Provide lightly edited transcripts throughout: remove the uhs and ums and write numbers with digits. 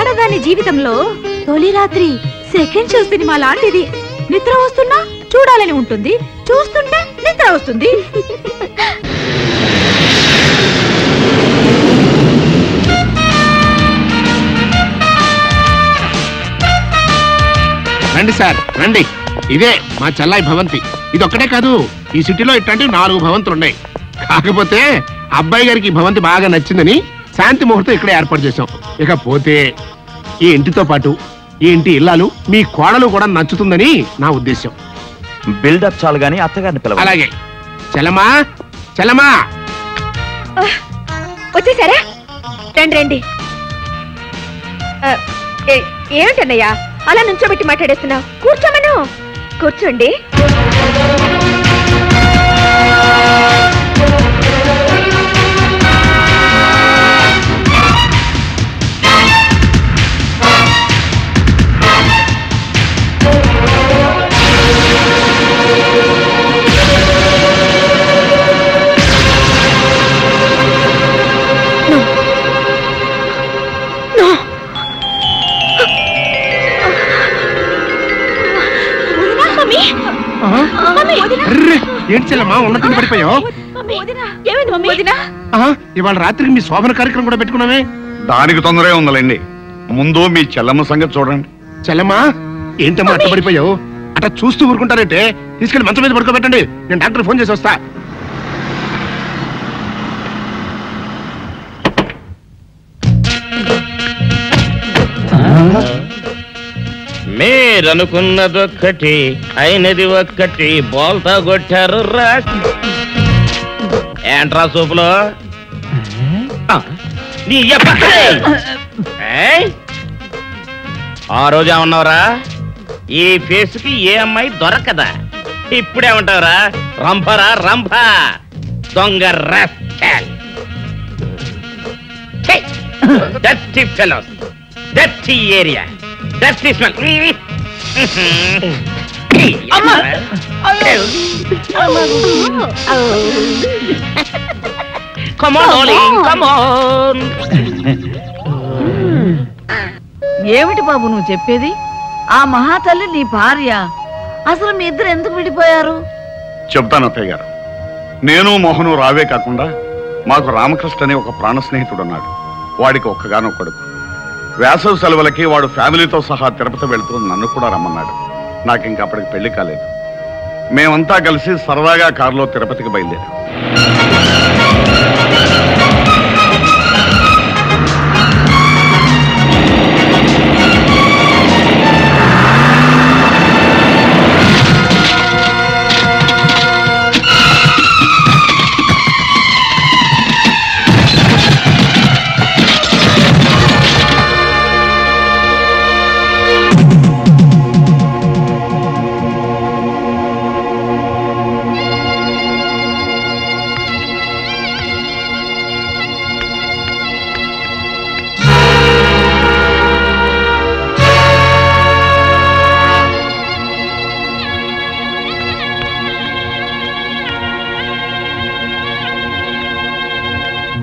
ఆడదాని జీవితంలో తొలి రాత్రి సెకండ్ షో సినిమా లాంటిది. నిద్ర వస్తున్నా చూడాలని ఉంటుంది, చూస్తుంటే నిద్ర వస్తుంది. రండి సార్ రండి, ఇదే మా చెల్లాయి భవంతి. ఇదొక్కటే కాదు, ఈ సిటీలో ఇట్లాంటి 4 భవంతులున్నాయి. కాకపోతే అబ్బాయి గారికి ఈ భవంతి బాగా నచ్చిందని శాంతి ముహూర్తం ఇక్కడే ఏర్పాటు చేశాం. ఇకపోతే ఈ ఇంటితో పాటు ఈ ఇంటి ఇల్లాలు మీ కోడలు కూడా నచ్చుతుందని నా ఉద్దేశం. బిల్డప్ చాలు గానీ అత్తగారిని పిలవ. అలాగే. చలమా చలమా వచ్చేసారా? రండి రండి. ఏమిటన్నయ్యా అలా నుంచోబెట్టి మాట్లాడేస్తున్నావు? కూర్చోమను. కూర్చోండి. ఏంటి చెల్లమ్మా ఉన్నట్టు పడిపోయావు? ఇవాళ రాత్రికి మీ శోభన కార్యక్రమం కూడా పెట్టుకున్నామే. దానికి తొందరే ఉందండి. ముందు మీ చెల్లమ్మ సంగతి చూడండి. చెల్లమ్మా ఏంటమ్మా అట్ట పడిపోయావు? అట్లా చూస్తూ ఊరుకుంటారంటే తీసుకెళ్లి మంచం మీద పడుకోబెట్టండి. నేను డాక్టర్ ఫోన్ చేసి వస్తా. మీరనుకున్నదొక్కటి అయినది ఒక్కటి, బోల్తా కొట్టారు రా. ఏంట్రా సూపులో ఆ రోజు ఏమన్నావురా? ఈ ఫేస్ కి ఏ అమ్మాయి దొరకదా? ఇప్పుడేమంటావురా? రంభరా రంభ, దొంగ rascal, dirty fellows, dirty area, dirty smell. Come on, darling, come on. ఏమిటి బాబు నువ్వు చెప్పేది? ఆ మహాతల్లి నీ భార్య. అసలు మీ ఇద్దరు ఎందుకు విడిపోయారు? చెప్తాను అత్తయ్య గారు. నేను మోహను రావే కాకుండా మాకు రామకృష్ణ అనే ఒక ప్రాణ స్నేహితుడు ఉన్నాడు. వాడికి ఒక్కగానో కొడుకు. వేసవి సెలవులకి వాడు ఫ్యామిలీతో సహా తిరుపతి వెళుతూ నన్ను కూడా రమ్మన్నాడు. నాకు ఇంకా అప్పటికి పెళ్లి కాలేదు. మేమంతా కలిసి సరదాగా కారులో తిరుపతికి బయలుదేరాం.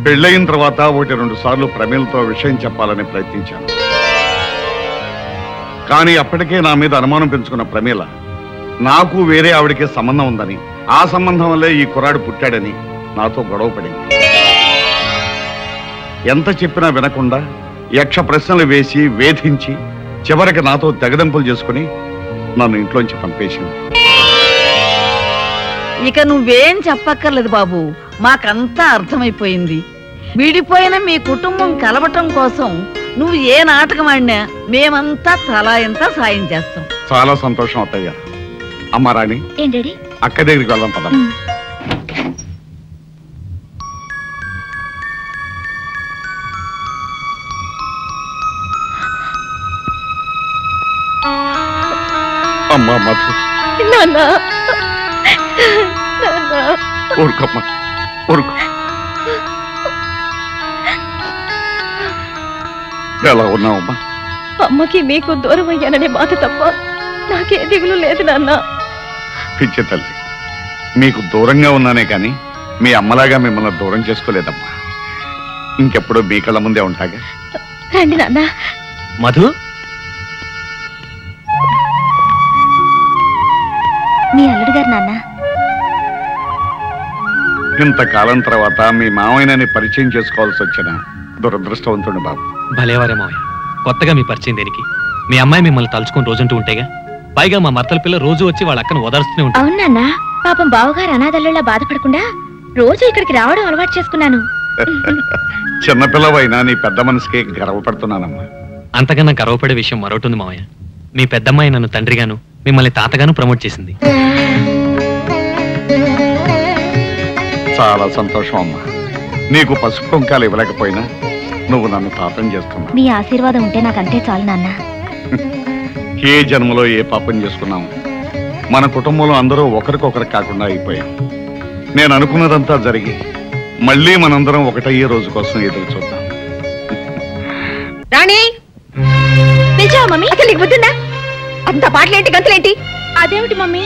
పెళ్ళయిన తర్వాత 1-2 సార్లు ప్రమీలతో విషయం చెప్పాలని ప్రయత్నించాను. కానీ అప్పటికే నా మీద అనుమానం పెంచుకున్న ప్రమీల నాకు వేరే ఆవిడకే సంబంధం ఉందని, ఆ సంబంధం వల్లే ఈ కుర్రాడు పుట్టాడని నాతో గొడవ పడింది. ఎంత చెప్పినా వినకుండా యక్ష ప్రశ్నలు వేసి వేధించి చివరికి నాతో తెగదెంపులు చేసుకుని నన్ను ఇంట్లోంచి పంపేసింది. ఇక నువ్వేం చెప్పక్కర్లేదు బాబు, మాకంతా అర్థమైపోయింది. విడిపోయిన మీ కుటుంబం కలవటం కోసం నువ్వు ఏ నాటకం ఆడినా మేమంతా తలా ఎంత సాయం చేస్తాం. చాలా సంతోషం అత్తయ్య. అమ్మ రాణి, అక్క దగ్గరికి వెళ్దాం పద. అమ్మా మధు, ఊరుకమ్మా ఊరుకో. ఎలా ఉన్నావమ్మా? అమ్మకి మీకు దూరం అయ్యాననే బాధ తప్ప నాకే దిగులు లేదు నాన్న. పిచ్చి తల్లి, మీకు దూరంగా ఉన్నానే కానీ మీ అమ్మలాగా మిమ్మల్ని దూరం చేసుకోలేదమ్మా. ఇంకెప్పుడు మీ కళ్ళ ముందే ఉంటాగా. రండి నాన్న, మధు, మీ అల్లుడు గారు నాన్న. ఇంతకాలం తర్వాత మీ మావయ్యనని పరిచయం చేసుకోవాల్సి వచ్చిన దురదృష్టవంతుడు బాబు. భలేవారే మావయ్య, కొత్తగా మీ పరిచయం దేనికి? మీ అమ్మాయి మిమ్మల్ని తలుచుకొని రోజంటూ ఉంటేగా. పైగా మా మర్తల పిల్ల రోజు వచ్చి వాళ్ళ అక్కను ఓదార్స్తూనే ఉంటుంది. అవునన్న, పాపం బావగారు అనాథల్లా బాధపడకుండా రోజు ఇక్కడికి రావడం అలవాటు చేసుకున్నాను. చిన్నపిల్లవైనా నీ పెద్ద మనసుకి గర్వపడుతున్నానమ్మా. అంతకన్నా గర్వపడే విషయం మరొకటి ఉంది మావయ్య. మీ పెద్దమ్మాయి నన్ను తండ్రిగాను, మిమ్మల్ని తాతగాను ప్రమోట్ చేసింది. చాలా సంతోషం అమ్మా. నీకు పసుపు కుంకాలు ఇవ్వలేకపోయినా నువ్వు నన్ను తాతం చేస్తున్నావు. మీ ఆశీర్వాదం ఉంటే నాకంతే చాలు నాన్న. ఏ జన్మలో ఏ పాపం చేసుకున్నాము. మన కుటుంబంలో అందరూ ఒకరికొకరు కాకుండా అయిపోయాం. నేను అనుకున్నదంతా జరిగి మళ్ళీ మనందరం ఒకటయ్యే రోజు కోసం ఎదురు చూద్దాం. రాణి, పిలిచావా మమ్మీ? అసలు నీకు బుద్ధిందా? అంత పాటలేంటి, గంతులేంటి? అదేమిటి మమ్మీ,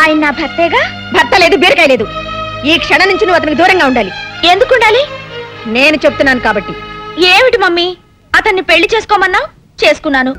ఆయన నా భర్తేగా. భర్త లేదు, బీరకాయ లేదు. ఈ క్షణం నుంచి నువ్వు అతనికి దూరంగా ఉండాలి. ఎందుకు ఉండాలి? నేను చెప్తున్నాను కాబట్టి. ఏమిటి మమ్మీ, అతన్ని పెళ్లి చేసుకోమన్నావు, చేసుకున్నాను.